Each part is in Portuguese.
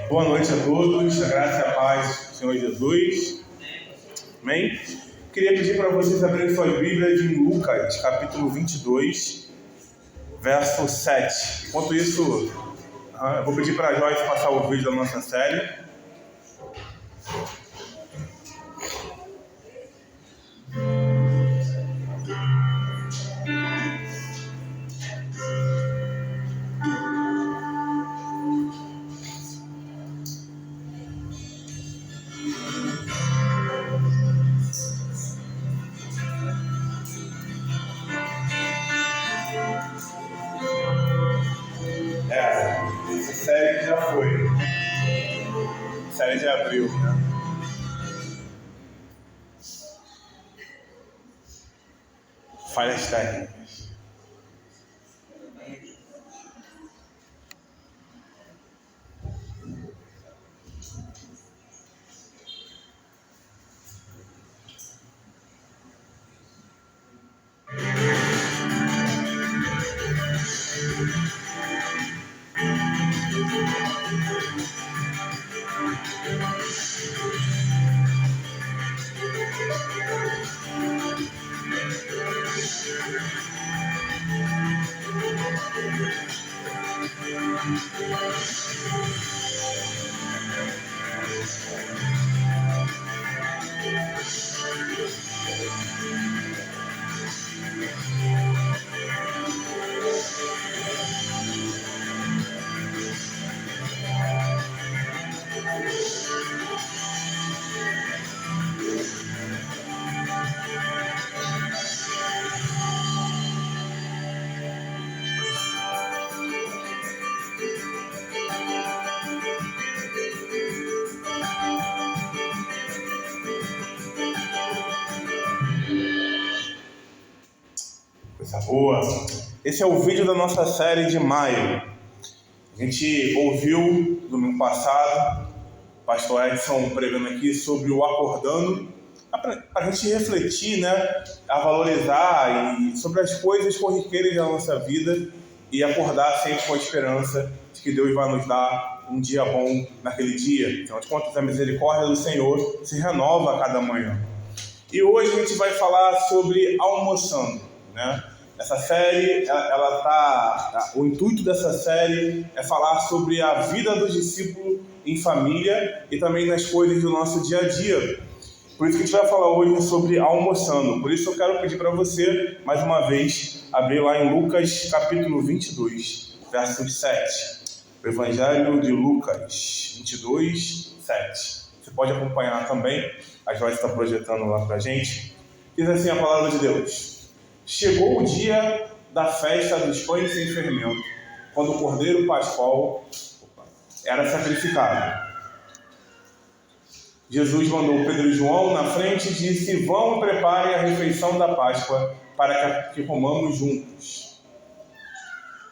Boa noite a todos, a graça e a paz do Senhor Jesus. Amém? Queria pedir para vocês abrirem suas Bíblias em Lucas, capítulo 22, verso 7. Enquanto isso, eu vou pedir para a Joyce passar o vídeo da nossa série. Essa série já foi. Série de abril, né? Falhas técnicas. Coisa boa. Esse é o vídeo da nossa série de maio. A gente ouviu domingo passado o pastor Edson pregando aqui sobre o acordando, para a gente refletir, né, a valorizar e sobre as coisas corriqueiras da nossa vida e acordar sempre com a esperança de que Deus vai nos dar um dia bom naquele dia. Afinal de contas, a misericórdia do Senhor se renova a cada manhã. E hoje a gente vai falar sobre almoçando, né? Essa série, o intuito dessa série é falar sobre a vida do discípulo em família e também nas coisas do nosso dia a dia. Por isso que a gente vai falar hoje sobre almoçando. Por isso eu quero pedir para você, mais uma vez, abrir lá em Lucas, capítulo 22, verso 7. O Evangelho de Lucas, 22, 7. Você pode acompanhar também, a Joyce está projetando lá para a gente. Diz assim a palavra de Deus. Chegou o dia da festa dos pães sem fermento, quando o cordeiro pascual era sacrificado. Jesus mandou Pedro e João na frente e disse: vão e preparem a refeição da Páscoa para que comamos juntos.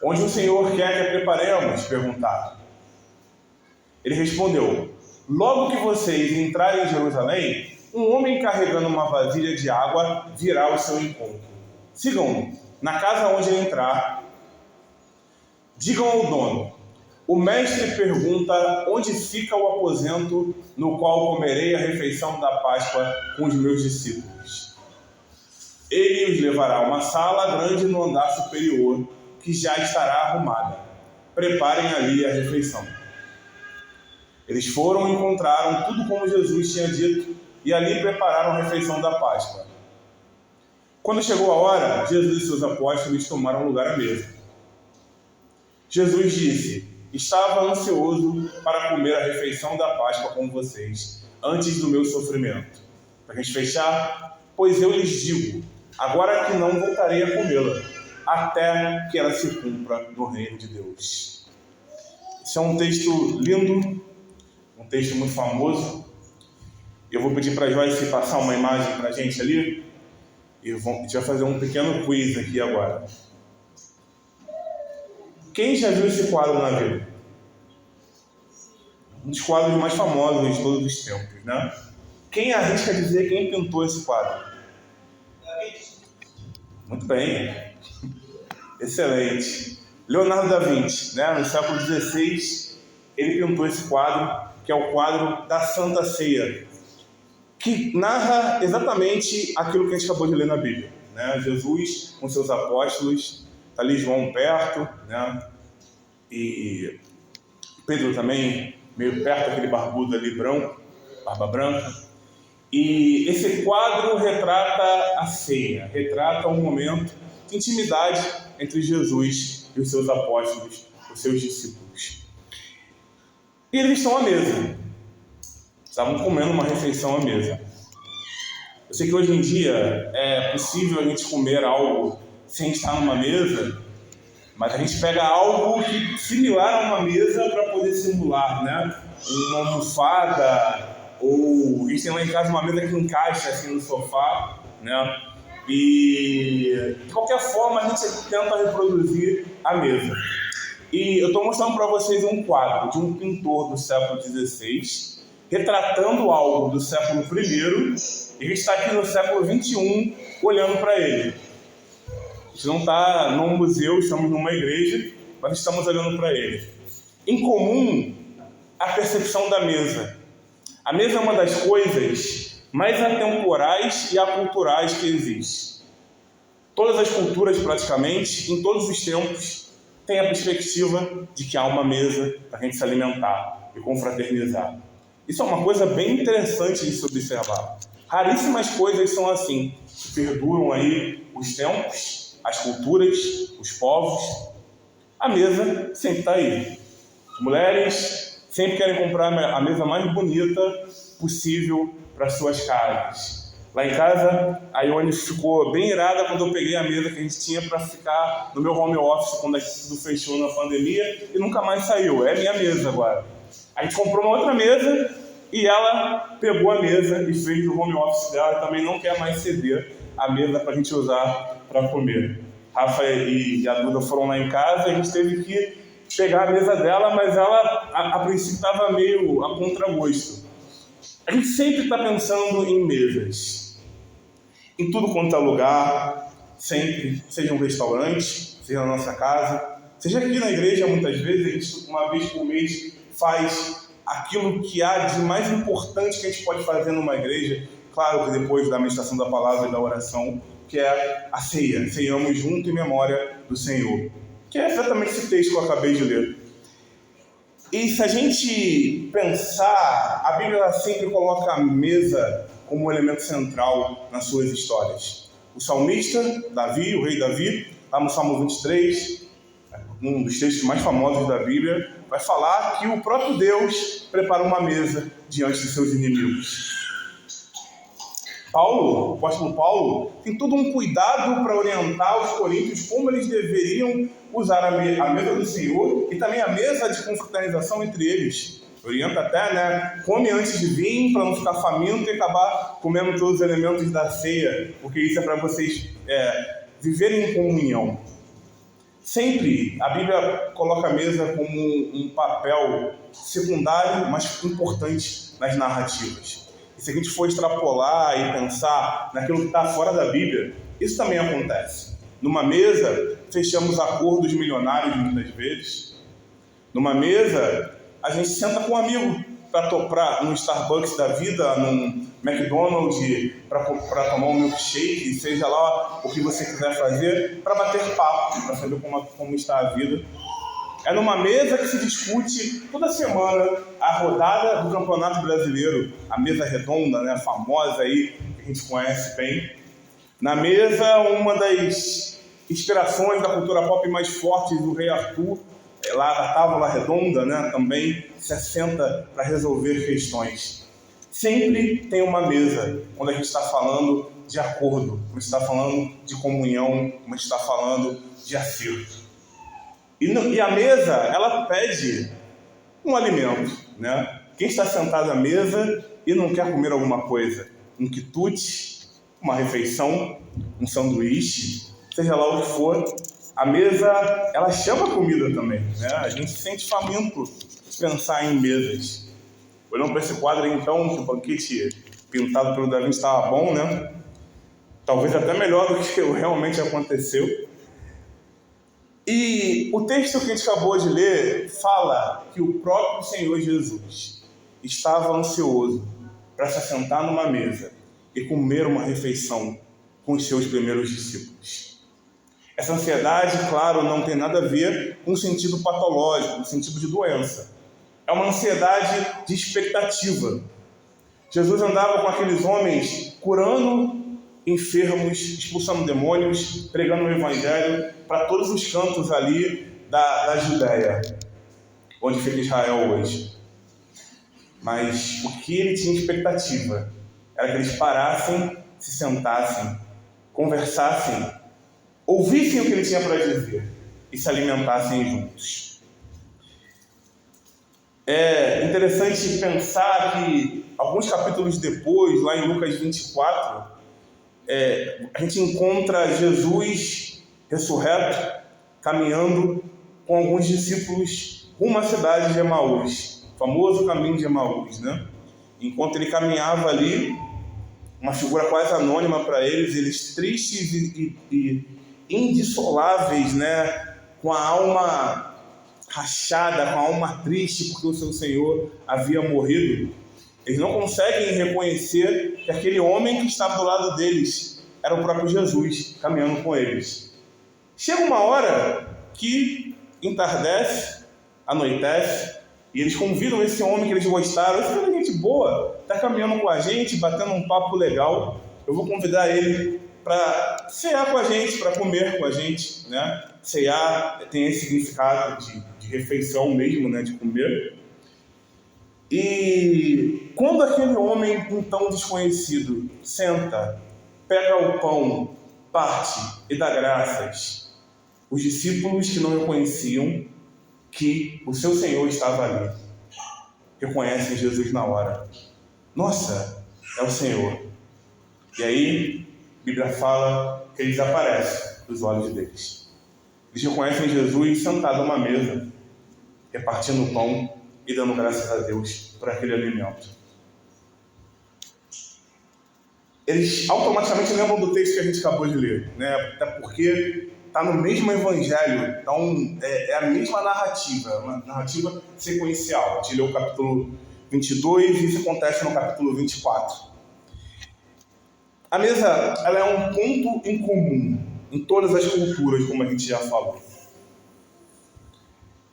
Onde o Senhor quer que a preparemos? Perguntaram. Ele respondeu: logo que vocês entrarem em Jerusalém, um homem carregando uma vasilha de água virá ao seu encontro. Sigam-no. Na casa onde ele entrar, digam ao dono: o mestre pergunta onde fica o aposento no qual comerei a refeição da Páscoa com os meus discípulos. Ele os levará a uma sala grande no andar superior, que já estará arrumada. Preparem ali a refeição. Eles foram e encontraram tudo como Jesus tinha dito, e ali prepararam a refeição da Páscoa. Quando chegou a hora, Jesus e seus apóstolos tomaram lugar à mesa. Jesus disse: estava ansioso para comer a refeição da Páscoa com vocês, antes do meu sofrimento. Para a gente fechar, pois eu lhes digo, agora que não voltarei a comê-la, até que ela se cumpra no reino de Deus. Esse é um texto lindo, um texto muito famoso. Eu vou pedir para a Joyce passar uma imagem para a gente ali. E a gente vai fazer um pequeno quiz aqui agora. Quem já viu esse quadro na vida? Um dos quadros mais famosos de todos os tempos, né? Quem arrisca dizer quem pintou esse quadro? Muito bem. Excelente. Leonardo da Vinci, né? No século XVI, ele pintou esse quadro, que é o quadro da Santa Ceia, que narra exatamente aquilo que a gente acabou de ler na Bíblia, né? Jesus com seus apóstolos, está ali João perto, né? E Pedro também, meio perto, aquele barbudo ali branco, barba branca. E esse quadro retrata a ceia, retrata um momento de intimidade entre Jesus e os seus apóstolos, os seus discípulos. E eles estão à mesa, estavam comendo uma refeição à mesa. Eu sei que hoje em dia é possível a gente comer algo sem estar numa mesa, mas a gente pega algo similar a uma mesa para poder simular, né? Uma almofada, ou a gente tem lá em casa uma mesa que encaixa assim no sofá, né? E de qualquer forma a gente tenta reproduzir a mesa. E eu estou mostrando para vocês um quadro de um pintor do século XVI, retratando algo do século I, e a gente está aqui no século XXI olhando para ele. A gente não está num museu, estamos numa igreja, mas estamos olhando para ele. Em comum, a percepção da mesa. A mesa é uma das coisas mais atemporais e aculturais que existe. Todas as culturas, praticamente, em todos os tempos, têm a perspectiva de que há uma mesa para a gente se alimentar e confraternizar. Isso é uma coisa bem interessante de se observar. Raríssimas coisas são assim, que perduram aí os tempos, as culturas, os povos. A mesa sempre está aí. As mulheres sempre querem comprar a mesa mais bonita possível para suas casas. Lá em casa, a Ione ficou bem irada quando eu peguei a mesa que a gente tinha para ficar no meu home office quando tudo fechou na pandemia e nunca mais saiu. É minha mesa agora. A gente comprou uma outra mesa e ela pegou a mesa e fez o home office dela e também não quer mais ceder a mesa para a gente usar para comer. Rafa e a Duda foram lá em casa e a gente teve que pegar a mesa dela, mas ela a princípio estava meio a contragosto. A gente sempre está pensando em mesas, em tudo quanto é lugar, sempre, seja um restaurante, seja na nossa casa, seja aqui na igreja. Muitas vezes a gente, uma vez por mês, faz aquilo que há de mais importante que a gente pode fazer numa igreja, claro que depois da meditação da palavra e da oração, que é a ceia. Ceiamos junto em memória do Senhor, que é exatamente esse texto que eu acabei de ler. E se a gente pensar, a Bíblia sempre coloca a mesa como um elemento central nas suas histórias. O salmista, Davi, o rei Davi, lá no Salmo 23, um dos textos mais famosos da Bíblia, vai falar que o próprio Deus prepara uma mesa diante de seus inimigos. Paulo, o apóstolo Paulo, tem todo um cuidado para orientar os coríntios como eles deveriam usar a mesa do Senhor e também a mesa de confraternização entre eles. Orienta até, né? Come antes de vir para não ficar faminto e acabar comendo todos os elementos da ceia, porque isso é para vocês viverem em comunhão. Sempre a Bíblia coloca a mesa como um papel secundário, mas importante nas narrativas. E se a gente for extrapolar e pensar naquilo que está fora da Bíblia, isso também acontece. Numa mesa, fechamos acordos milionários muitas vezes. Numa mesa, a gente senta com um amigo para topar num Starbucks da vida, num McDonald's, para tomar um milkshake, seja lá o que você quiser fazer, para bater papo, para saber como está a vida. É numa mesa que se discute toda semana a rodada do Campeonato Brasileiro, a mesa redonda, né, famosa aí, que a gente conhece bem. Na mesa, uma das inspirações da cultura pop mais fortes do Rei Arthur, lá da Távola Redonda, né, também se assenta para resolver questões. Sempre tem uma mesa quando a gente está falando de acordo, quando a gente está falando de comunhão, quando a gente está falando de acerto. E a mesa, ela pede um alimento, né? Quem está sentado à mesa e não quer comer alguma coisa, um quitute, uma refeição, um sanduíche, seja lá o que for, a mesa, ela chama comida também, né? A gente se sente faminto de pensar em mesas. Olhando para esse quadro aí, então, que o banquete pintado pelo Davi estava bom, né? Talvez até melhor do que realmente aconteceu. E o texto que a gente acabou de ler fala que o próprio Senhor Jesus estava ansioso para se assentar numa mesa e comer uma refeição com os seus primeiros discípulos. Essa ansiedade, claro, não tem nada a ver com o sentido patológico, no sentido de doença. É uma ansiedade de expectativa. Jesus andava com aqueles homens curando enfermos, expulsando demônios, pregando o evangelho para todos os cantos ali da Judéia, onde fica Israel hoje. Mas o que ele tinha expectativa era que eles parassem, se sentassem, conversassem, ouvissem o que ele tinha para dizer e se alimentassem juntos. É interessante pensar que alguns capítulos depois, lá em Lucas 24, a gente encontra Jesus ressurreto, caminhando com alguns discípulos rumo à cidade de Emaús, o famoso caminho de Emaús, né? Enquanto ele caminhava ali, uma figura quase anônima para eles tristes e indissoláveis, né? Com a alma rachada, com a alma triste, porque o seu Senhor havia morrido. Eles não conseguem reconhecer que aquele homem que estava do lado deles era o próprio Jesus, caminhando com eles. Chega uma hora que entardece, anoitece, e eles convidam esse homem que eles gostaram. Esse cara é gente boa, está caminhando com a gente, batendo um papo legal. Eu vou convidar ele para cear com a gente, para comer com a gente, né? Cear tem esse significado de refeição mesmo, né? De comer. E quando aquele homem então desconhecido senta, pega o pão, parte e dá graças, os discípulos que não reconheciam que o seu Senhor estava ali reconhecem Jesus na hora. Nossa, é o Senhor. E aí, a Bíblia fala que ele desaparece dos olhos deles. Eles reconhecem Jesus sentado a uma mesa, repartindo o pão e dando graças a Deus por aquele alimento. Eles automaticamente lembram do texto que a gente acabou de ler, né? Até porque está no mesmo evangelho, então é a mesma narrativa, uma narrativa sequencial. A gente leu o capítulo 22 e isso acontece no capítulo 24. A mesa, ela é um ponto em comum em todas as culturas, como a gente já falou.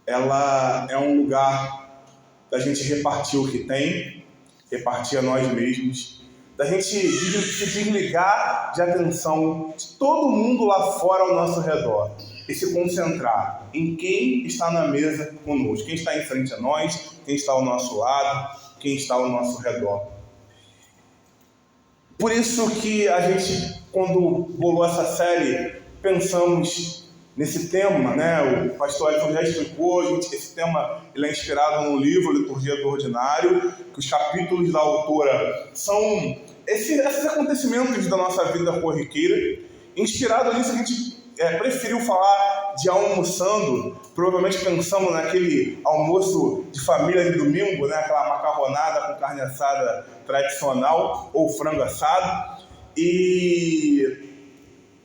Ela é um lugar da gente repartir o que tem, repartir a nós mesmos, da gente se desligar de atenção de todo mundo lá fora ao nosso redor e se concentrar em quem está na mesa conosco, quem está em frente a nós, quem está ao nosso lado, quem está ao nosso redor. Por isso que a gente, quando bolou essa série, pensamos nesse tema, né? O pastor Elton já explicou, esse tema ele é inspirado no livro Liturgia do Ordinário, que os capítulos da autora são esses acontecimentos da nossa vida corriqueira. Inspirado nisso, a gente preferiu falar de almoçando, provavelmente pensando naquele almoço de família de domingo, né? Aquela macarronada com carne assada tradicional ou frango assado. E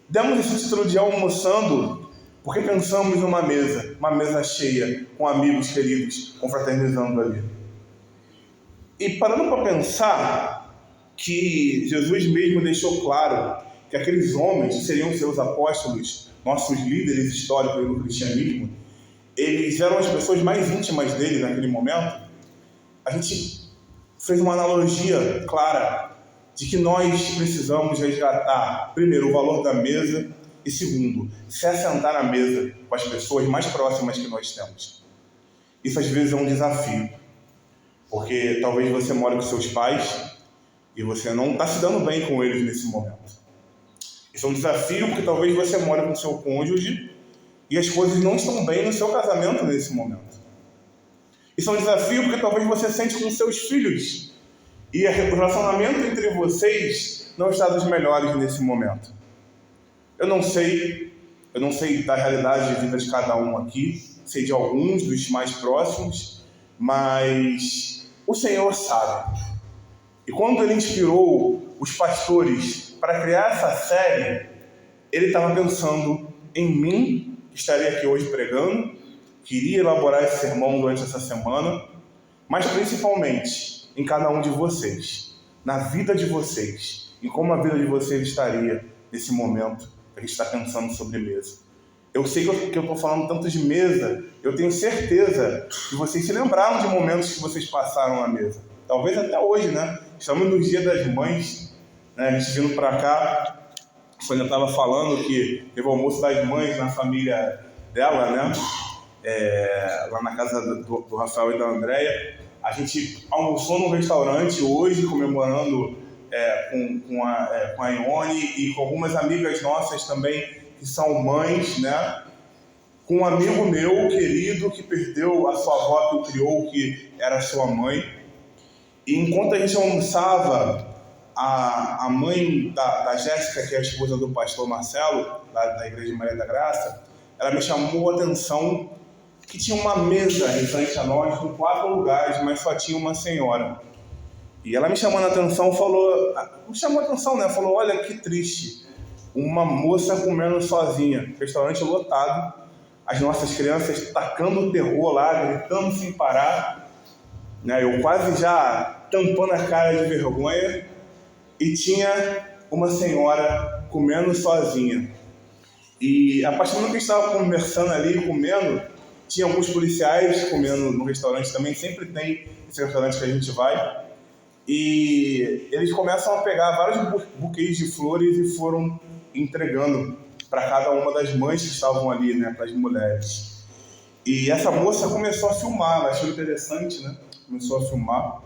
demos esse título de almoçando porque pensamos numa mesa cheia, com amigos queridos, confraternizando ali. E parando para pensar que Jesus mesmo deixou claro que aqueles homens que seriam seus apóstolos, nossos líderes históricos do cristianismo, eles eram as pessoas mais íntimas dele naquele momento, a gente fez uma analogia clara de que nós precisamos resgatar, primeiro, o valor da mesa e, segundo, se assentar à mesa com as pessoas mais próximas que nós temos. Isso, às vezes, é um desafio, porque talvez você more com seus pais e você não está se dando bem com eles nesse momento. Isso é um desafio porque talvez você more com seu cônjuge e as coisas não estão bem no seu casamento nesse momento. Isso é um desafio porque talvez você sente com seus filhos e o relacionamento entre vocês não está dos melhores nesse momento. Eu não sei da realidade de vida de cada um aqui, sei de alguns dos mais próximos, mas o Senhor sabe. E quando Ele inspirou os pastores para criar essa série, Ele estava pensando em mim que estaria aqui hoje pregando, que iria elaborar esse sermão durante essa semana, mas principalmente em cada um de vocês, na vida de vocês, e como a vida de vocês estaria nesse momento que a gente está pensando sobre mesa. Eu sei que eu estou falando tanto de mesa, eu tenho certeza que vocês se lembraram de momentos que vocês passaram na mesa. Talvez até hoje, né? Estamos no Dia das Mães, né? A gente vindo para cá, a Sônia estava falando que teve o almoço das mães na família dela, né? Lá na casa do Rafael e da Andréia. A gente almoçou num restaurante hoje, comemorando com a Ione e com algumas amigas nossas também, que são mães, né? Com um amigo meu querido que perdeu a sua avó que o criou, que era sua mãe. E enquanto a gente almoçava, a mãe da Jéssica, que é a esposa do pastor Marcelo, da Igreja de Maria da Graça, ela me chamou a atenção que tinha uma mesa em frente a nós com 4 lugares, mas só tinha uma senhora. E ela me chamou a atenção, falou, olha que triste. Uma moça comendo sozinha, restaurante lotado, as nossas crianças tacando o terror lá, gritando sem parar, né? Eu quase já tampando a cara de vergonha, e tinha uma senhora comendo sozinha. E a partir do momento que a gente estava conversando ali, comendo, tinha alguns policiais comendo no restaurante também, sempre tem esse restaurante que a gente vai, e eles começam a pegar vários buquês de flores e foram entregando para cada uma das mães que estavam ali, né, para as mulheres. E essa moça começou a filmar, ela achou interessante, né? Começou a filmar.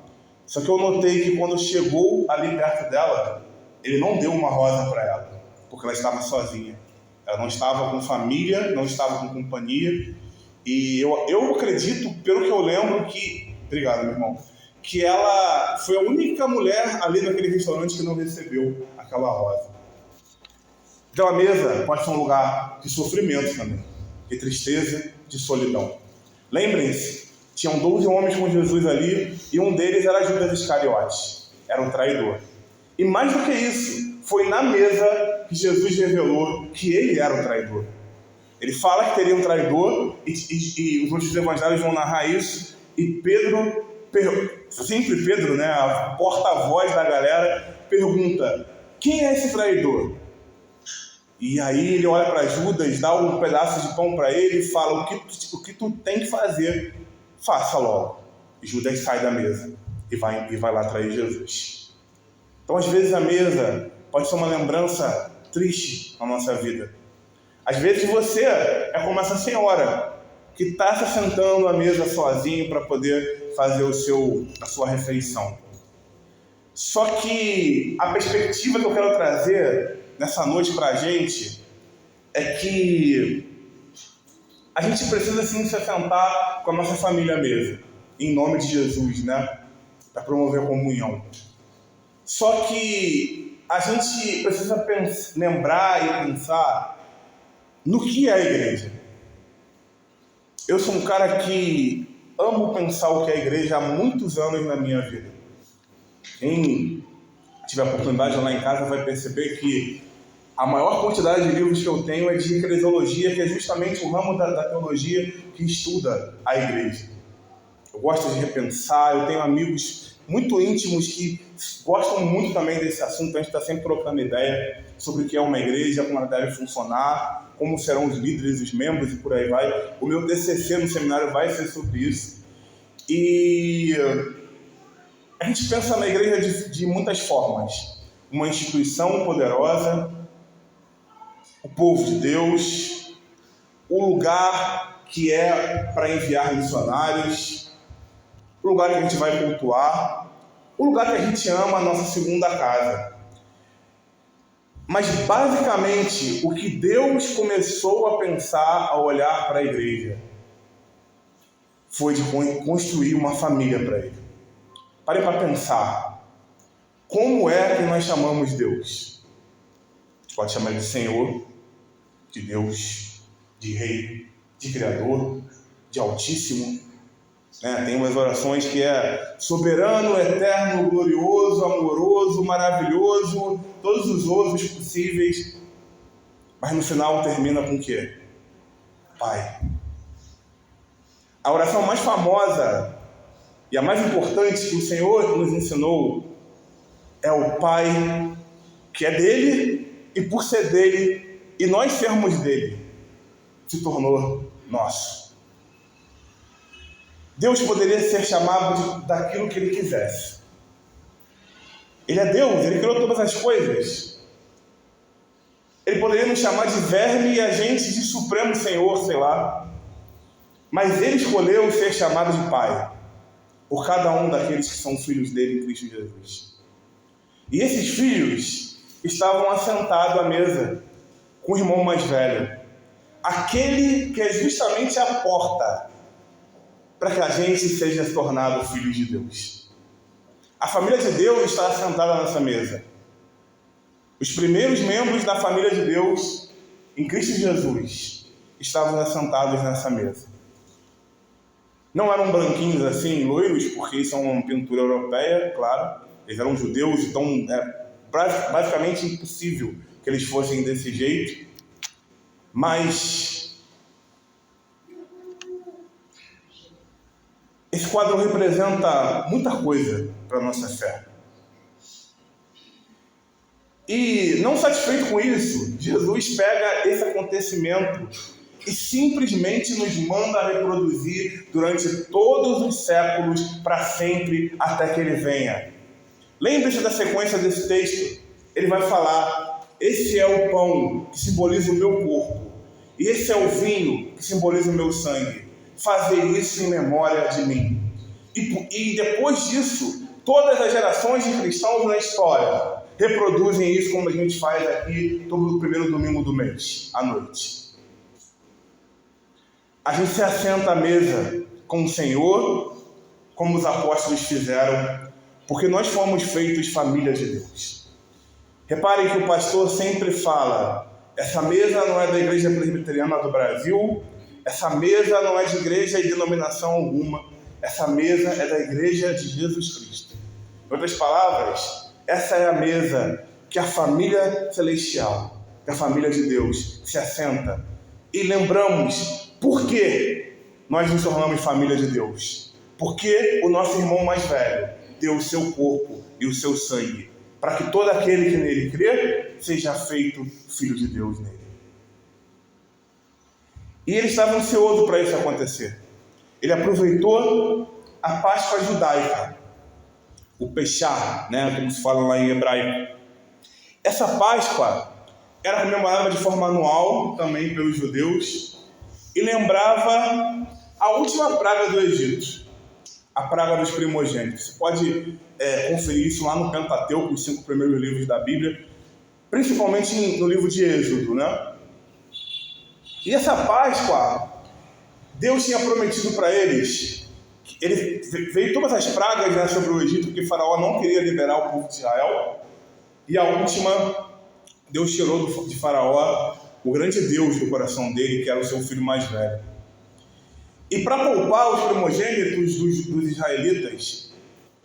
Só que eu notei que quando chegou ali perto dela, ele não deu uma rosa para ela, porque ela estava sozinha. Ela não estava com família, não estava com companhia. E eu acredito, pelo que eu lembro, que... Obrigado, meu irmão. Que ela foi a única mulher ali naquele restaurante que não recebeu aquela rosa. Então a mesa pode ser um lugar de sofrimento também, de tristeza, de solidão. Lembrem-se, tinham 12 homens com Jesus ali e um deles era Judas Iscariotes, era um traidor. E mais do que isso, foi na mesa que Jesus revelou que ele era um traidor. Ele fala que teria um traidor e os outros evangelhos vão narrar isso, e Pedro, sempre Pedro, né, a porta-voz da galera, pergunta: quem é esse traidor? E aí ele olha para Judas, dá um pedaço de pão para ele e fala: o que tu tem que fazer, faça logo. E Judas sai da mesa e vai lá trair Jesus. Então às vezes a mesa pode ser uma lembrança triste na nossa vida. Às vezes você é como essa senhora que está se sentando à mesa sozinho para poder fazer a sua refeição. Só que a perspectiva que eu quero trazer nessa noite para a gente é que a gente precisa sim se sentar com a nossa família à mesa, em nome de Jesus, né? Para promover a comunhão. Só que a gente precisa lembrar e pensar no que é a igreja. Eu sou um cara que amo pensar o que é a igreja há muitos anos na minha vida. Quem tiver a oportunidade de ir lá em casa vai perceber que a maior quantidade de livros que eu tenho é de eclesiologia, que é justamente o ramo da teologia que estuda a igreja. Eu gosto de repensar, eu tenho amigos muito íntimos que gostam muito também desse assunto, a gente está sempre trocando ideia sobre o que é uma igreja, como ela deve funcionar, como serão os líderes, os membros e por aí vai. O meu TCC no seminário vai ser sobre isso. E a gente pensa na igreja de muitas formas. Uma instituição poderosa, o povo de Deus, o lugar que é para enviar missionários, o lugar que a gente vai cultuar, o lugar que a gente ama, a nossa segunda casa. Mas basicamente o que Deus começou a pensar ao olhar para a igreja foi de construir uma família para ele. Pare para pensar, como é que nós chamamos Deus? A gente pode chamar ele de Senhor, de Deus, de Rei, de Criador, de Altíssimo. Tem umas orações que é soberano, eterno, glorioso, amoroso, maravilhoso, todos os outros possíveis. Mas no final termina com o quê? Pai. A oração mais famosa e a mais importante que o Senhor nos ensinou é o Pai, que é dele, e por ser dele e nós sermos dele, se tornou nosso. Deus poderia ser chamado daquilo que ele quisesse. Ele é Deus, ele criou todas as coisas. Ele poderia nos chamar de verme e a gente de Supremo Senhor, sei lá. Mas ele escolheu ser chamado de Pai, por cada um daqueles que são filhos dele em Cristo Jesus. E esses filhos estavam assentados à mesa com o irmão mais velho, aquele que é justamente a porta para que a gente seja tornado filho de Deus. A família de Deus está assentada nessa mesa. Os primeiros membros da família de Deus em Cristo Jesus estavam assentados nessa mesa. Não eram branquinhos assim, loiros, porque isso é uma pintura europeia, claro. Eles eram judeus, então é basicamente impossível que eles fossem desse jeito. Mas esse quadro representa muita coisa para a nossa fé. E não satisfeito com isso, Jesus pega esse acontecimento e simplesmente nos manda reproduzir durante todos os séculos, para sempre, até que ele venha. Lembre-se da sequência desse texto. Ele vai falar: esse é o pão que simboliza o meu corpo, e esse é o vinho que simboliza o meu sangue. Fazer isso em memória de mim. E depois disso, todas as gerações de cristãos na história reproduzem isso, como a gente faz aqui todo o primeiro domingo do mês, à noite. A gente se assenta à mesa com o Senhor, como os apóstolos fizeram, porque nós fomos feitos família de Deus. Reparem que o pastor sempre fala: essa mesa não é da Igreja Presbiteriana do Brasil, essa mesa não é de igreja e denominação alguma, essa mesa é da Igreja de Jesus Cristo. Em outras palavras, essa é a mesa que a família celestial, que a família de Deus se assenta. E lembramos por que nós nos tornamos família de Deus. Porque o nosso irmão mais velho deu o seu corpo e o seu sangue, para que todo aquele que nele crê seja feito filho de Deus nele. E ele estava ansioso para isso acontecer. Ele aproveitou a Páscoa judaica, o Peshá, como se fala lá em hebraico. Essa Páscoa era comemorada de forma anual também pelos judeus e lembrava a última praga do Egito, a praga dos primogênitos. Você pode conferir isso lá no Pentateuco, os 5 primeiros livros da Bíblia, principalmente no livro de Êxodo, E essa Páscoa, Deus tinha prometido para eles. Veio todas as pragas sobre o Egito, porque Faraó não queria liberar o povo de Israel. E a última, Deus tirou de Faraó o grande Deus do coração dele, que era o seu filho mais velho. E para poupar os primogênitos dos israelitas,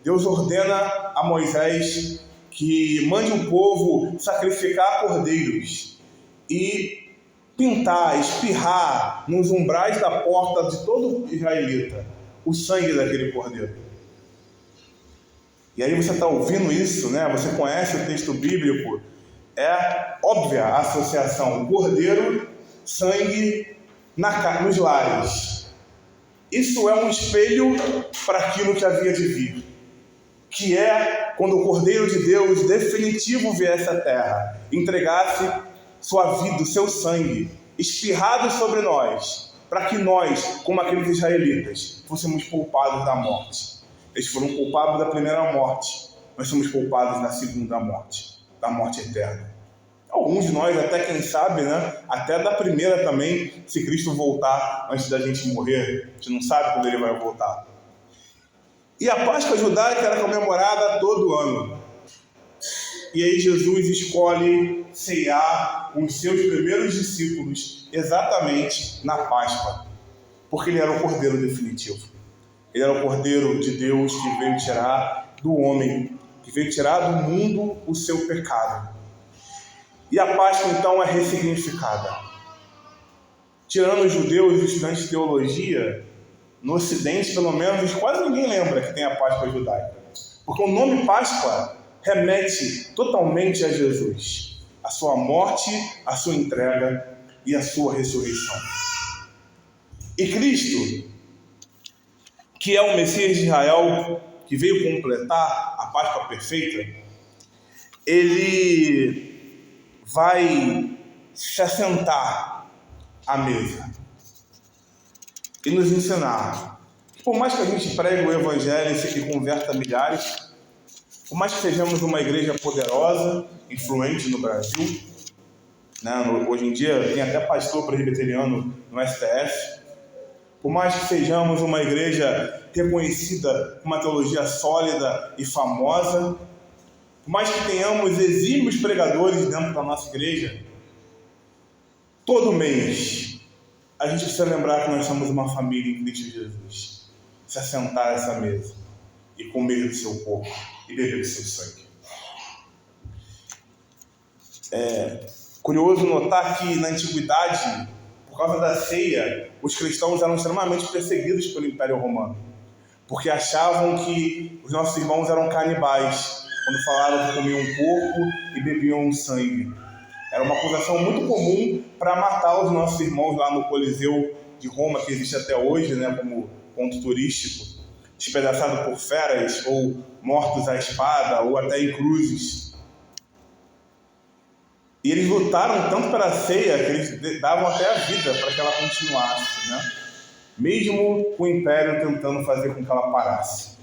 Deus ordena a Moisés que mande o povo sacrificar cordeiros e pintar, espirrar nos umbrais da porta de todo israelita o sangue daquele cordeiro. E aí você está ouvindo isso, Você conhece o texto bíblico, é óbvia a associação: cordeiro, sangue nos lares. Isso é um espelho para aquilo que havia de vir, que é quando o Cordeiro de Deus definitivo viesse à terra, entregasse sua vida, o seu sangue, espirrado sobre nós, para que nós, como aqueles israelitas, fôssemos poupados da morte. Eles foram poupados da primeira morte, nós somos poupados da segunda morte, da morte eterna. Alguns de nós, até quem sabe, até da primeira também, se Cristo voltar antes da gente morrer. A gente não sabe quando ele vai voltar. E a Páscoa judaica era comemorada todo ano. E aí Jesus escolhe ceiar com os seus primeiros discípulos exatamente na Páscoa, porque ele era o Cordeiro definitivo. Ele era o Cordeiro de Deus que veio tirar do homem, que veio tirar do mundo o seu pecado. E a Páscoa então é ressignificada. tirando os judeus e os estudantes de teologia, no Ocidente, pelo menos, quase ninguém lembra que tem a Páscoa judaica. Porque o nome Páscoa remete totalmente a Jesus, a sua morte, a sua entrega e a sua ressurreição. E Cristo, que é o Messias de Israel, que veio completar a Páscoa perfeita, ele vai se assentar à mesa e nos ensinar. Por mais que a gente pregue o Evangelho e converta milhares, por mais que sejamos uma igreja poderosa, influente no Brasil, né? Hoje em dia tem até pastor presbiteriano no STF, por mais que sejamos uma igreja reconhecida com uma teologia sólida e famosa, por mais que tenhamos exímios pregadores dentro da nossa igreja, todo mês a gente precisa lembrar que nós somos uma família em Cristo Jesus. Se assentar a essa mesa e comer do seu corpo e beber do seu sangue. É curioso notar que na antiguidade, por causa da ceia, os cristãos eram extremamente perseguidos pelo Império Romano, porque achavam que os nossos irmãos eram canibais, quando falavam que comiam corpo e bebiam sangue. Era uma acusação muito comum para matar os nossos irmãos lá no Coliseu de Roma, que existe até hoje, né, como ponto turístico, despedaçado por feras ou mortos à espada ou até em cruzes. E eles lutaram tanto pela ceia que eles davam até a vida para que ela continuasse, né? Mesmo o Império tentando fazer com que ela parasse.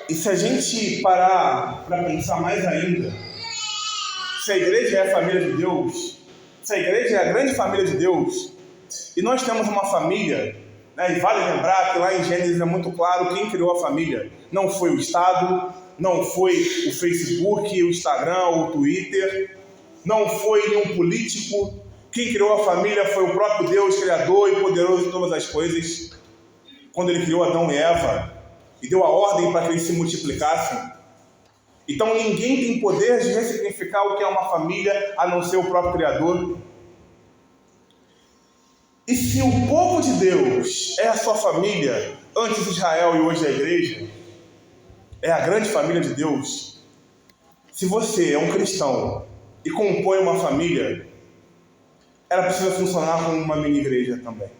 E se a gente parar para pensar mais ainda, se a igreja é a família de Deus, se a igreja é a grande família de Deus, e nós temos uma família, né, e vale lembrar que lá em Gênesis é muito claro quem criou a família. Não foi o Estado, não foi o Facebook, o Instagram, o Twitter, não foi nenhum político. Quem criou a família foi o próprio Deus, Criador e poderoso de todas as coisas. Quando ele criou Adão e Eva e deu a ordem para que eles se multiplicassem. Então ninguém tem poder de ressignificar o que é uma família a não ser o próprio Criador. E se o povo de Deus é a sua família, antes Israel e hoje a igreja, é a grande família de Deus, se você é um cristão e compõe uma família, ela precisa funcionar como uma mini igreja também.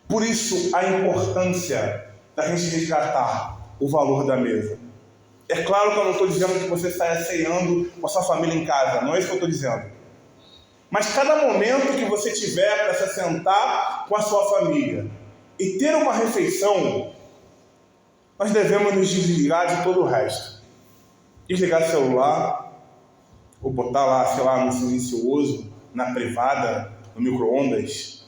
Por isso a importância da gente resgatar o valor da mesa. É claro que eu não estou dizendo que você saia ceando com a sua família em casa, não é isso que eu estou dizendo. Mas cada momento que você tiver para se assentar com a sua família e ter uma refeição, nós devemos nos desligar de todo o resto. Desligar o celular, ou botar lá, sei lá, no silencioso, na privada, no micro-ondas.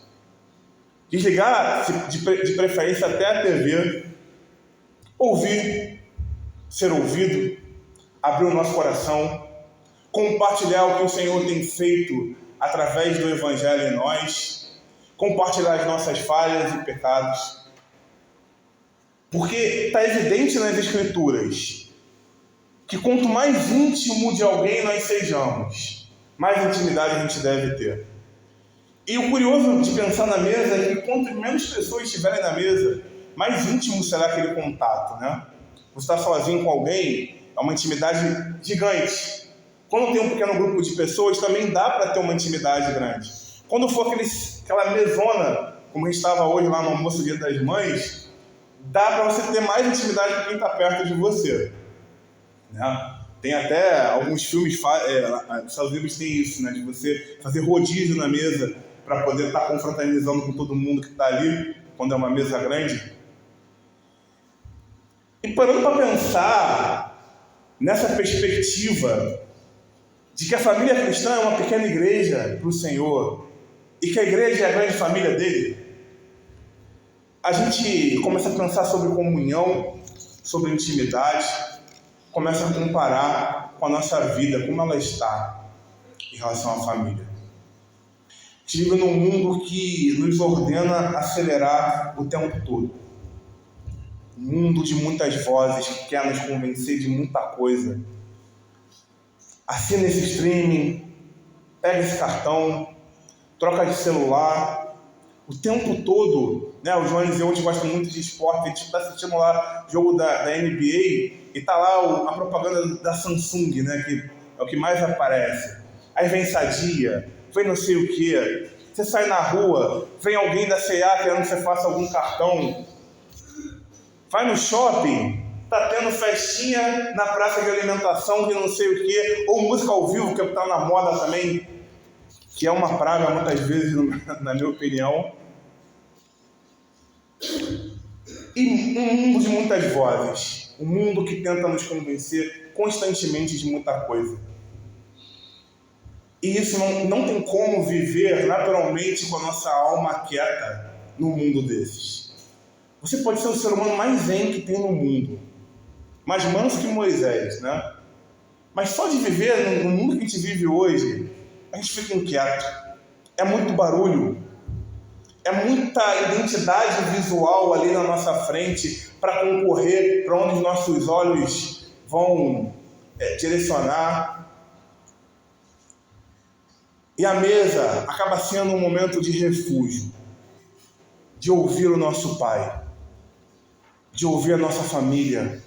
Desligar, de preferência, até a TV. Ouvir, ser ouvido, abrir o nosso coração, compartilhar o que o Senhor tem feito através do Evangelho em nós, compartilhar as nossas falhas e pecados. Porque está evidente nas Escrituras que quanto mais íntimo de alguém nós sejamos, mais intimidade a gente deve ter. E o curioso de pensar na mesa é que quanto menos pessoas estiverem na mesa, mais íntimo será aquele contato, né? Você está sozinho com alguém, é uma intimidade gigante. Quando tem um pequeno grupo de pessoas, também dá para ter uma intimidade grande. Quando for aquela mesona, como a gente estava hoje lá no almoço do Dia das Mães, dá para você ter mais intimidade com quem está perto de você. Né? Tem até alguns filmes, os Estados Unidos tem isso, né? De você fazer rodízio na mesa para poder estar confraternizando com todo mundo que está ali, quando é uma mesa grande. E parando para pensar nessa perspectiva de que a família cristã é uma pequena igreja para o Senhor e que a igreja é a grande família dele, a gente começa a pensar sobre comunhão, sobre intimidade, começa a comparar com a nossa vida, como ela está em relação à família. A gente vive num mundo que nos ordena acelerar o tempo todo. Um mundo de muitas vozes que quer nos convencer de muita coisa. Assina esse streaming, pega esse cartão, troca de celular, o tempo todo, né? O Jones e eu, a gente gosta muito de esporte, a gente está assistindo lá o jogo da NBA e tá lá a propaganda da Samsung, né? Que é o que mais aparece. Aí vem Sadia, vem não sei o quê. Você sai na rua, vem alguém da C&A querendo que você faça algum cartão. Vai no shopping, tá tendo festinha na praça de alimentação de não sei o quê, ou música ao vivo, que tá na moda também, que é uma praga muitas vezes, na minha opinião. E um mundo de muitas vozes, um mundo que tenta nos convencer constantemente de muita coisa. E isso não tem como viver naturalmente com a nossa alma quieta num mundo desses. Você pode ser o ser humano mais zen que tem no mundo, mais manso que Moisés, né? Mas só de viver no mundo que a gente vive hoje, a gente fica inquieto. É muito barulho, é muita identidade visual ali na nossa frente para concorrer para onde os nossos olhos vão direcionar. E a mesa acaba sendo um momento de refúgio, de ouvir o nosso Pai, de ouvir a nossa família,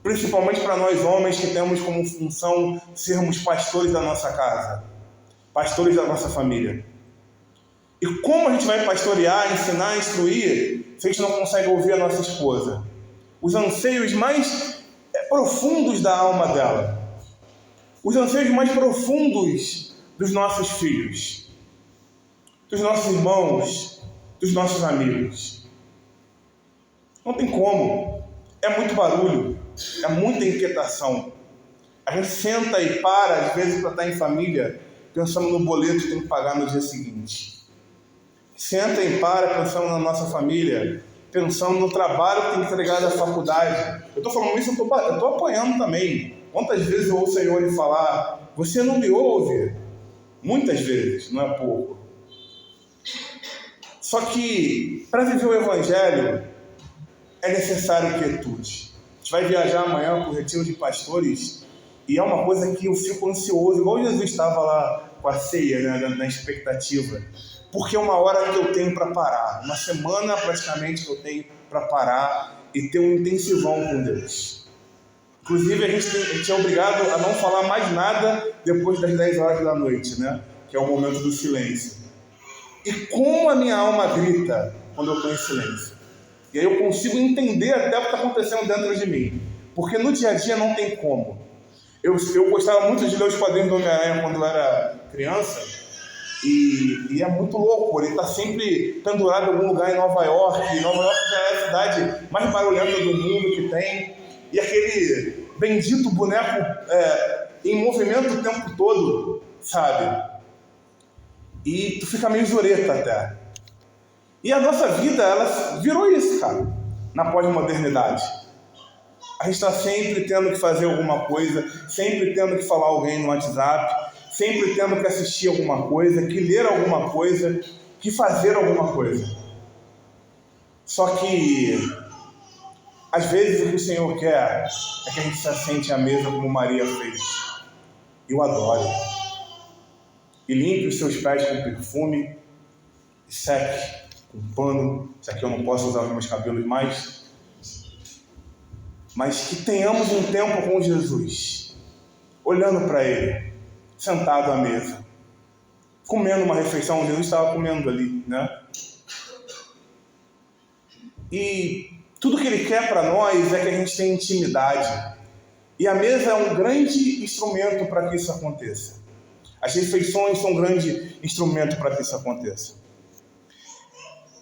principalmente para nós homens que temos como função sermos pastores da nossa casa, pastores da nossa família. E como a gente vai pastorear, ensinar, instruir, se a gente não consegue ouvir a nossa esposa? Os anseios mais profundos da alma dela, os anseios mais profundos dos nossos filhos, dos nossos irmãos, dos nossos amigos. Não tem como. É muito barulho, é muita inquietação. A gente senta e para, às vezes, para estar em família, pensando no boleto que tem que pagar no dia seguinte. Senta e para, pensando na nossa família, pensando no trabalho que tem que entregar da faculdade. Eu estou falando isso, eu estou apoiando também. Quantas vezes eu ouço o Senhor falar, você não me ouve? Muitas vezes, não é pouco. Só que, para viver o Evangelho, é necessário quietude. A gente vai viajar amanhã para o retiro de pastores e é uma coisa que eu fico ansioso, igual Jesus estava lá com a ceia, né, na expectativa. Porque é uma hora que eu tenho para parar, uma semana praticamente que eu tenho para parar e ter um intensivão com Deus. Inclusive, a gente é obrigado a não falar mais nada depois das 10 horas da noite, né? Que é o momento do silêncio. E como a minha alma grita quando eu estou em silêncio. E aí eu consigo entender até o que está acontecendo dentro de mim. Porque no dia a dia não tem como. Eu gostava muito de ler os quadrinhos do Homem-Aranha quando eu era criança. E é muito louco, ele está sempre pendurado em algum lugar em Nova York. Nova York já é a cidade mais barulhenta do mundo que tem. E aquele bendito boneco em movimento o tempo todo, sabe? E tu fica meio zureta até. E a nossa vida, ela virou isso, cara, na pós-modernidade. A gente está sempre tendo que fazer alguma coisa, sempre tendo que falar alguém no WhatsApp, sempre tendo que assistir alguma coisa, que ler alguma coisa, que fazer alguma coisa. Só que, às vezes, o que o Senhor quer é que a gente se assente à mesa como Maria fez. Eu adoro. E limpe os seus pés com perfume, e seque com pano. Isso aqui eu não posso usar os meus cabelos mais. Mas que tenhamos um tempo com Jesus, olhando para Ele, sentado à mesa, comendo uma refeição. Jesus estava comendo ali, né? E tudo que Ele quer para nós é que a gente tenha intimidade. E a mesa é um grande instrumento para que isso aconteça. As refeições são um grande instrumento para que isso aconteça.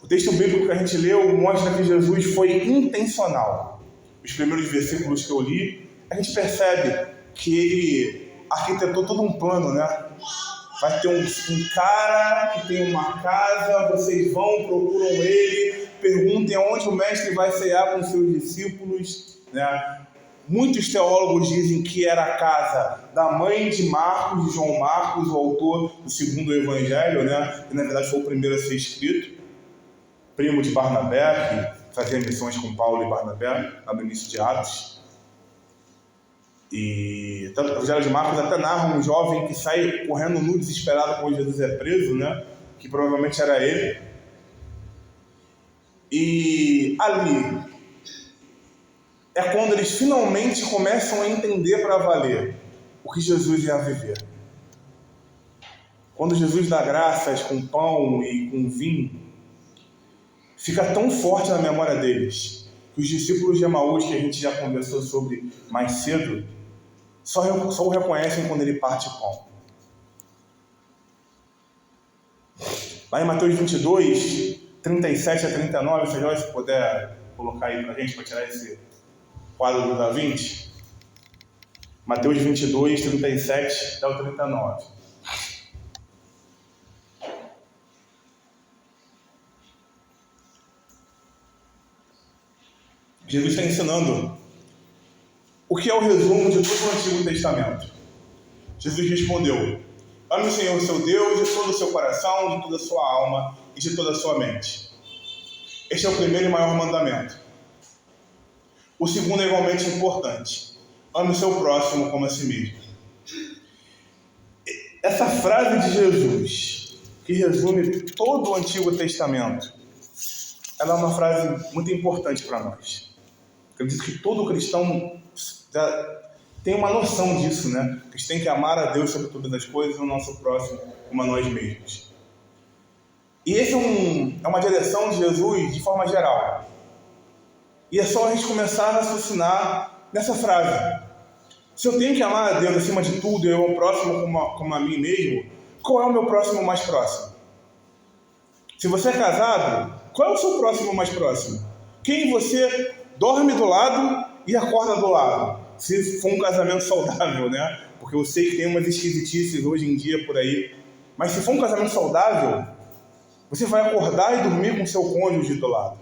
O texto bíblico que a gente leu mostra que Jesus foi intencional. Os primeiros versículos que eu li, a gente percebe que ele arquitetou todo um plano, né? Vai ter um cara que tem uma casa, vocês vão, procuram ele, perguntem aonde o mestre vai cear com seus discípulos, né? Muitos teólogos dizem que era a casa da mãe de Marcos, de João Marcos, o autor do segundo evangelho, né? Que na verdade foi o primeiro a ser escrito, primo de Barnabé, que fazia missões com Paulo e Barnabé, lá no início de Atos. E tanto o Evangelho de Marcos até narra um jovem que sai correndo nu, desesperado quando Jesus é preso, né? Que provavelmente era ele. E ali é quando eles finalmente começam a entender para valer o que Jesus ia viver. Quando Jesus dá graças com pão e com vinho, fica tão forte na memória deles que os discípulos de Emaús, que a gente já conversou sobre mais cedo, só o reconhecem quando ele parte o pão. Lá em Mateus 22, 37 a 39, se Jorge puder colocar aí para a gente, para tirar esse quadro do Da Vinci. Mateus 22, 37 até o 39. Jesus está ensinando o que é o resumo de todo o Antigo Testamento. Jesus respondeu: ame o Senhor seu Deus de todo o seu coração, de toda a sua alma e de toda a sua mente. Este é o primeiro e maior mandamento. O segundo é igualmente importante: ame o seu próximo como a si mesmo. Essa frase de Jesus, que resume todo o Antigo Testamento, ela é uma frase muito importante para nós. Acredito que todo cristão tem uma noção disso, né? Que a gente tem que amar a Deus sobre todas as coisas e o nosso próximo como a nós mesmos. E essa é uma direção de Jesus de forma geral. E é só a gente começar a raciocinar nessa frase. Se eu tenho que amar a Deus acima de tudo e eu o próximo como a mim mesmo, qual é o meu próximo mais próximo? Se você é casado, qual é o seu próximo mais próximo? Quem você dorme do lado e acorda do lado? Se for um casamento saudável, né? Porque eu sei que tem umas esquisitices hoje em dia por aí. Mas se for um casamento saudável, você vai acordar e dormir com seu cônjuge do lado.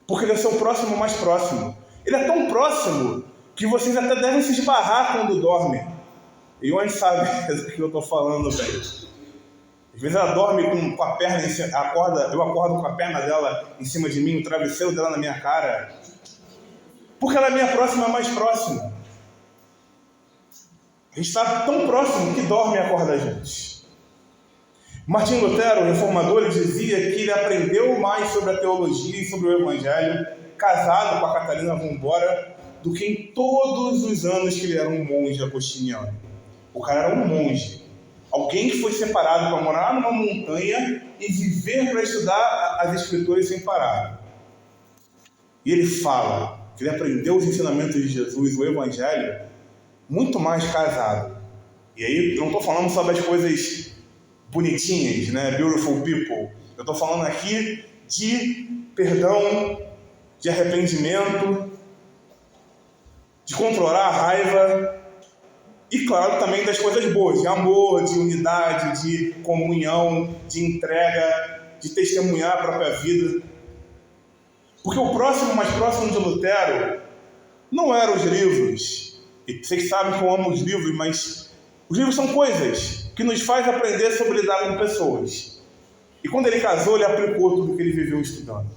Porque ele é seu próximo mais próximo. Ele é tão próximo que vocês até devem se esbarrar quando dormem. E o Andy sabe do que eu estou falando, velho. Às vezes ela dorme com a perna em cima, eu acordo com a perna dela em cima de mim, o travesseiro dela na minha cara. Porque ela é minha próxima mais próxima. A gente está tão próximo que dorme e acorda juntos. Martim Lutero, o reformador, ele dizia que ele aprendeu mais sobre a teologia e sobre o Evangelho, casado com a Catarina Vambora, do que em todos os anos que ele era um monge agostiniano. O cara era um monge. Alguém que foi separado para morar numa montanha e viver para estudar as Escrituras sem parar. E ele fala que ele aprendeu os ensinamentos de Jesus, o Evangelho, muito mais casado. E aí eu não estou falando só das coisas bonitinhas, né? Beautiful people. Eu estou falando aqui de perdão, de arrependimento, de controlar a raiva e, claro, também das coisas boas, de amor, de unidade, de comunhão, de entrega, de testemunhar a própria vida. Porque o próximo mais próximo de Lutero não eram os livros. E vocês sabem que eu amo os livros, mas os livros são coisas que nos faz aprender sobre lidar com pessoas. E quando ele casou, ele aplicou tudo que ele viveu estudando.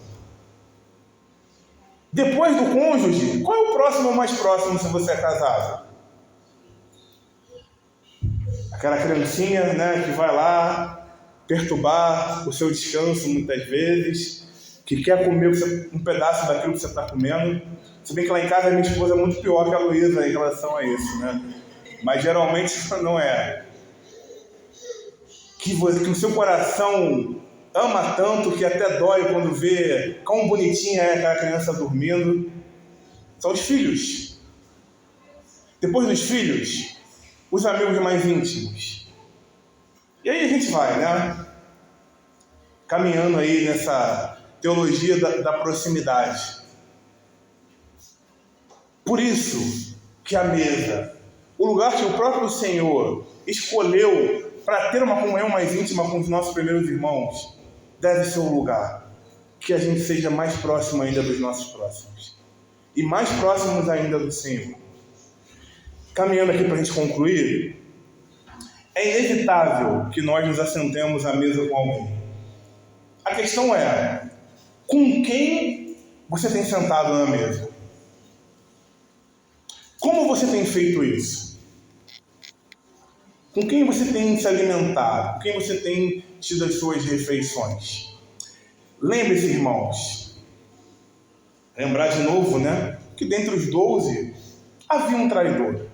Depois do cônjuge, qual é o próximo mais próximo se você é casado? Aquela criancinha, né, que vai lá perturbar o seu descanso muitas vezes, que quer comer um pedaço daquilo que você está comendo. Se bem que lá em casa a minha esposa é muito pior que a Luísa em relação a isso, né? Mas geralmente não é. Que o seu coração ama tanto que até dói quando vê quão bonitinha é aquela criança dormindo. São os filhos. Depois dos filhos, os amigos mais íntimos. E aí a gente vai, né? Caminhando aí nessa teologia da proximidade. Por isso que a mesa, o lugar que o próprio Senhor escolheu para ter uma comunhão mais íntima com os nossos primeiros irmãos, deve ser um lugar que a gente seja mais próximo ainda dos nossos próximos. E mais próximos ainda do Senhor. Caminhando aqui para a gente concluir, é inevitável que nós nos assentemos à mesa com alguém. A questão é, com quem você tem sentado na mesa? Como você tem feito isso? Com quem você tem se alimentado? Com quem você tem tido as suas refeições? Lembre-se, irmãos, lembrar de novo, né? Que dentre os 12 havia um traidor,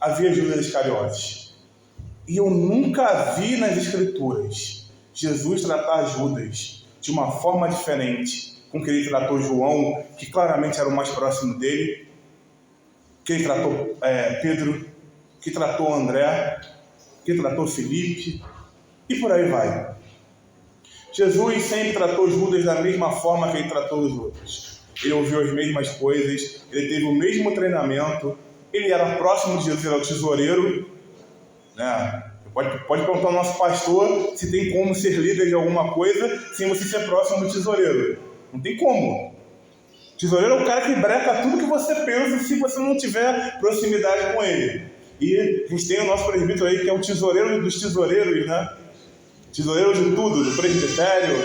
havia Judas Iscariotes. E eu nunca vi nas Escrituras Jesus tratar Judas de uma forma diferente com que ele tratou João, que claramente era o mais próximo dele, que ele tratou Pedro, que tratou André, que tratou Felipe, e por aí vai. Jesus sempre tratou Judas da mesma forma que ele tratou os outros. Ele ouviu as mesmas coisas, ele teve o mesmo treinamento, ele era próximo de Jesus, ele era o tesoureiro, né? Pode perguntar ao nosso pastor se tem como ser líder de alguma coisa sem você ser próximo do tesoureiro. Não tem como. O tesoureiro é o cara que breca tudo que você pensa se você não tiver proximidade com ele. E a gente tem o nosso presbítero aí, que é o tesoureiro dos tesoureiros, né? Tesoureiro de tudo, do presbitério.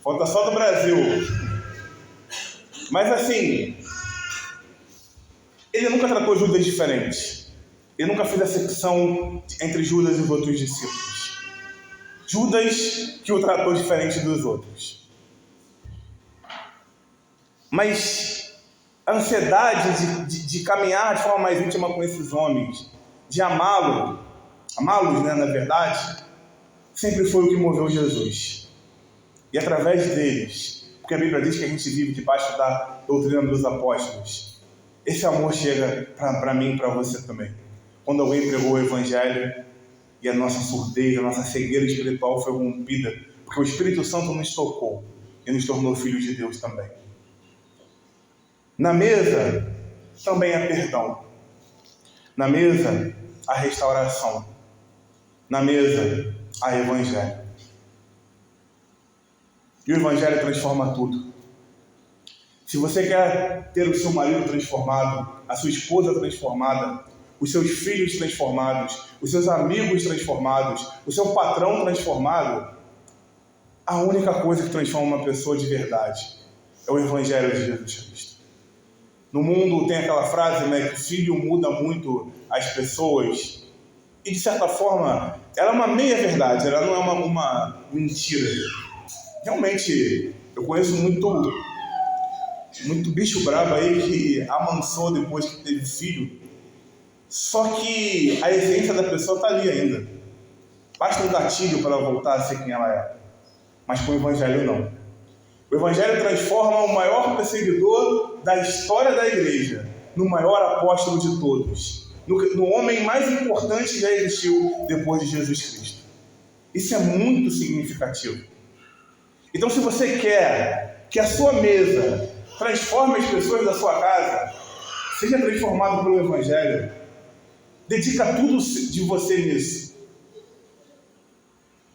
Falta só do Brasil. Mas assim, ele nunca tratou Judas diferente. Ele nunca fez acepção entre Judas e os outros discípulos. Judas que o tratou diferente dos outros. Mas a ansiedade de caminhar de forma mais íntima com esses homens, de amá-los, né, na verdade, sempre foi o que moveu Jesus. E através deles, porque a Bíblia diz que a gente vive debaixo da doutrina dos apóstolos, esse amor chega para mim e para você também. Quando alguém pregou o Evangelho e a nossa surdez, a nossa cegueira espiritual foi rompida, porque o Espírito Santo nos tocou e nos tornou filhos de Deus também. Na mesa também há perdão. Na mesa há restauração. Na mesa há Evangelho. E o Evangelho transforma tudo. Se você quer ter o seu marido transformado, a sua esposa transformada, os seus filhos transformados, os seus amigos transformados, o seu patrão transformado, a única coisa que transforma uma pessoa de verdade é o Evangelho de Jesus Cristo. No mundo tem aquela frase, né, que o filho muda muito as pessoas. E de certa forma, ela é uma meia-verdade, ela não é uma mentira. Realmente, eu conheço muito bicho brabo aí que amansou depois que teve filho. Só que a essência da pessoa está ali ainda. Basta um gatilho para ela voltar a ser quem ela é. Mas com o Evangelho não. O Evangelho transforma o maior perseguidor da história da igreja no maior apóstolo de todos. No homem mais importante que já existiu depois de Jesus Cristo. Isso é muito significativo. Então, se você quer que a sua mesa transforme as pessoas da sua casa, seja transformado pelo Evangelho, dedica tudo de você nisso.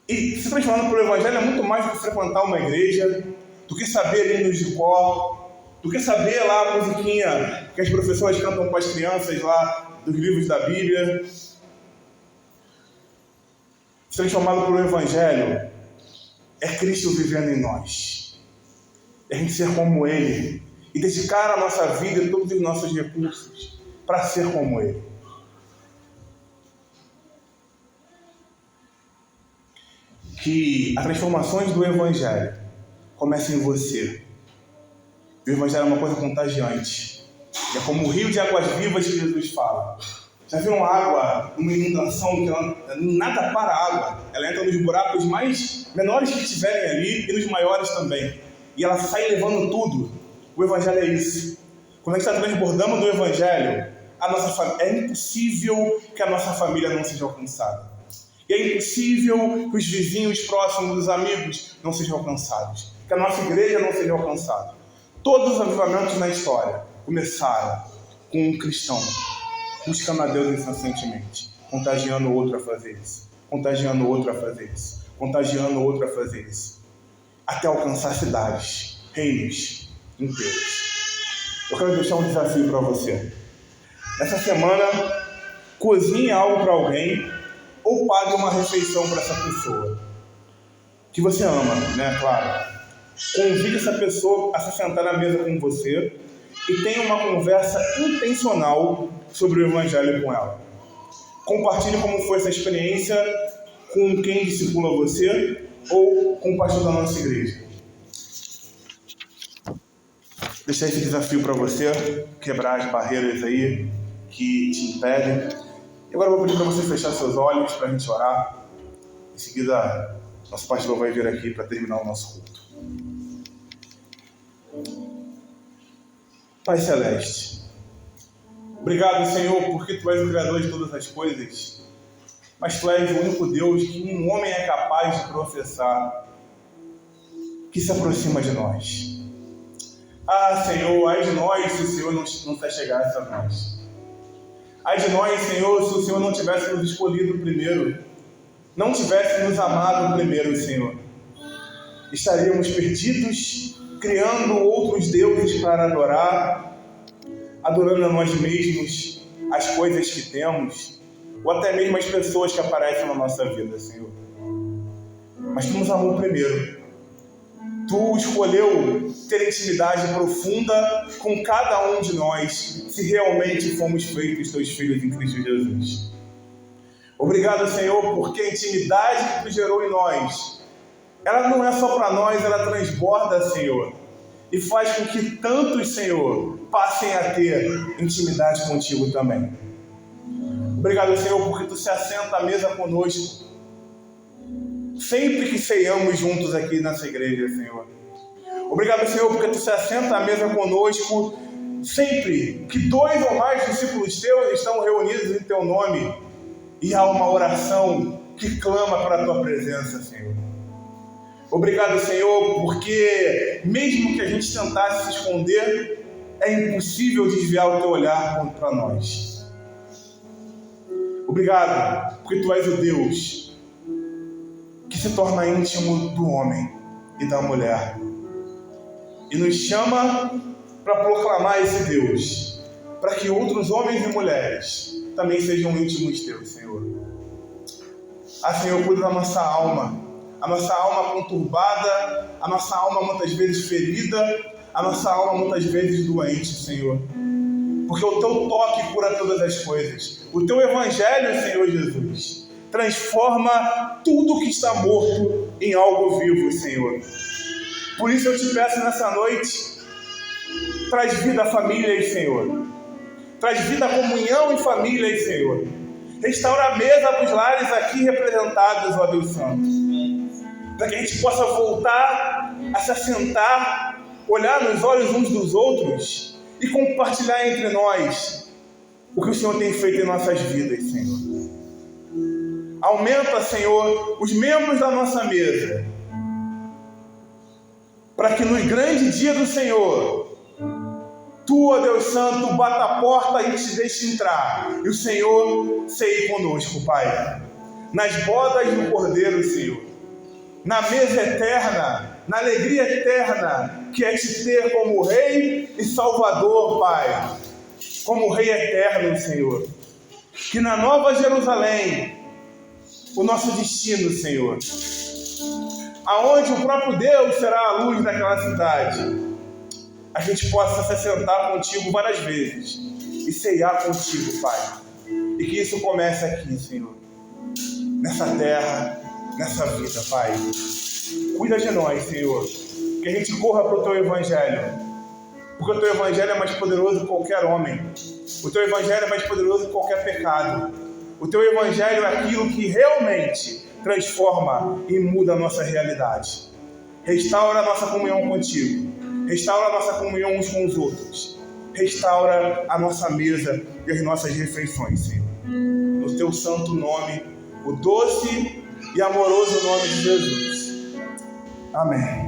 E se transformando pelo Evangelho é muito mais do que frequentar uma igreja, do que saber hinos de cor, do que saber lá a musiquinha que as professoras cantam com as crianças lá dos livros da Bíblia. Se transformado pelo Evangelho é Cristo vivendo em nós. É a gente ser como Ele e dedicar a nossa vida e todos os nossos recursos para ser como Ele. Que as transformações do Evangelho comecem em você. O Evangelho é uma coisa contagiante. É como o rio de águas vivas que Jesus fala. Já viram água, uma inundação, que nada para a água. Ela entra nos buracos mais menores que tiverem ali e nos maiores também. E ela sai levando tudo. O Evangelho é isso. Quando a gente está transbordando do Evangelho, é impossível que a nossa família não seja alcançada. E é impossível que os vizinhos próximos, os amigos, não sejam alcançados. Que a nossa igreja não seja alcançada. Todos os avivamentos na história começaram com um cristão buscando a Deus incessantemente, contagiando o outro a fazer isso, contagiando o outro a fazer isso, contagiando o outro a fazer isso, até alcançar cidades, reinos inteiros. Eu quero deixar um desafio para você. Nessa semana, cozinhe algo para alguém ou pague uma refeição para essa pessoa que você ama, né? Claro. Convide essa pessoa a se sentar à mesa com você e tenha uma conversa intencional sobre o Evangelho com ela. Compartilhe como foi essa experiência com quem discipula você ou com o pastor da nossa igreja. Deixar esse desafio para você, quebrar as barreiras aí que te impedem. E agora eu vou pedir para você fechar seus olhos para a gente orar. Em seguida, nosso pastor vai vir aqui para terminar o nosso culto. Pai Celeste, obrigado, Senhor, porque Tu és o Criador de todas as coisas, mas Tu és o único Deus que um homem é capaz de professar, que se aproxima de nós. Ah, Senhor, ai de nós se o Senhor não se chegasse a nós. Ai de nós, Senhor, se o Senhor não tivesse nos escolhido primeiro, não tivesse nos amado primeiro, Senhor. Estaríamos perdidos, criando outros deuses para adorar, adorando a nós mesmos, as coisas que temos, ou até mesmo as pessoas que aparecem na nossa vida, Senhor. Mas Tu nos amou primeiro. Tu escolheu ter intimidade profunda com cada um de nós, se realmente fomos feitos Teus filhos em Cristo Jesus. Obrigado, Senhor, porque a intimidade que Tu gerou em nós, ela não é só para nós, ela transborda, Senhor, e faz com que tantos, Senhor, passem a ter intimidade contigo também. Obrigado, Senhor, porque Tu se assenta à mesa conosco, sempre que ceiamos juntos aqui nessa igreja, Senhor. Obrigado, Senhor, porque Tu se assenta à mesa conosco, sempre que 2 ou mais discípulos Teus estão reunidos em Teu nome, e há uma oração que clama para a Tua presença, Senhor. Obrigado, Senhor, porque mesmo que a gente tentasse se esconder, é impossível desviar o Teu olhar para nós. Obrigado, porque Tu és o Deus que se torna íntimo do homem e da mulher e nos chama para proclamar esse Deus, para que outros homens e mulheres também sejam íntimos Teus, Senhor. Ah, Senhor, cuida da nossa alma, a nossa alma conturbada, a nossa alma muitas vezes ferida, a nossa alma muitas vezes doente, Senhor. Porque o Teu toque cura todas as coisas. O Teu Evangelho, Senhor Jesus, transforma tudo que está morto em algo vivo, Senhor. Por isso eu te peço nessa noite, traz vida a famílias, Senhor. Traz vida a comunhão em famílias, Senhor. Restaura a mesa dos lares aqui representados, ó Deus Santo. Para que a gente possa voltar a se assentar, olhar nos olhos uns dos outros e compartilhar entre nós o que o Senhor tem feito em nossas vidas, Senhor. Aumenta, Senhor, os membros da nossa mesa, para que no grande dia do Senhor, Tu, ó Deus Santo, bata a porta e te deixe entrar, e o Senhor ceie conosco, Pai, nas bodas do Cordeiro, Senhor, na mesa eterna, na alegria eterna, que é te ter como Rei e Salvador, Pai, como Rei eterno, Senhor. Que na Nova Jerusalém, o nosso destino, Senhor, aonde o próprio Deus será a luz daquela cidade, a gente possa se assentar contigo várias vezes e ceiar contigo, Pai. E que isso comece aqui, Senhor, nessa terra, nessa vida, Pai. Cuida de nós, Senhor, que a gente corra para o Teu Evangelho, porque o Teu Evangelho é mais poderoso que qualquer homem. O Teu Evangelho é mais poderoso que qualquer pecado. O Teu Evangelho é aquilo que realmente transforma e muda a nossa realidade. Restaura a nossa comunhão contigo. Restaura a nossa comunhão uns com os outros. Restaura a nossa mesa e as nossas refeições, Senhor. No Teu santo nome, o doce e amoroso nome de Jesus. Amém.